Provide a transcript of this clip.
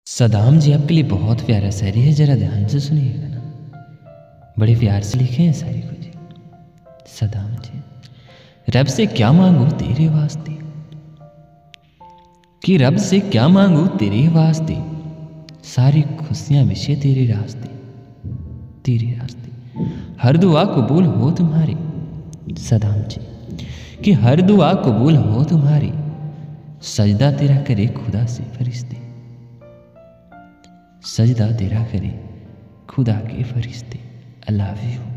सदाम जी आपके लिए बहुत प्यारा शायरी है, जरा ध्यान से सुनिएगा ना। बड़े प्यार से लिखे हैं शायरी को जी। सदाम जी, रब से क्या मांगू तेरे वास्ते, कि रब से क्या मांगू तेरे वास्ते, सारी खुशियां विषय तेरे रास्ते, तेरे रास्ते। हर दुआ कबूल हो तुम्हारी। सदाम जी, कि हर दुआ कबूल हो तुम्हारी, सजदा तेरा करे खुदा से फरिश्ते, सजदा तेरा करे खुदा के फरिश्ते। I love you.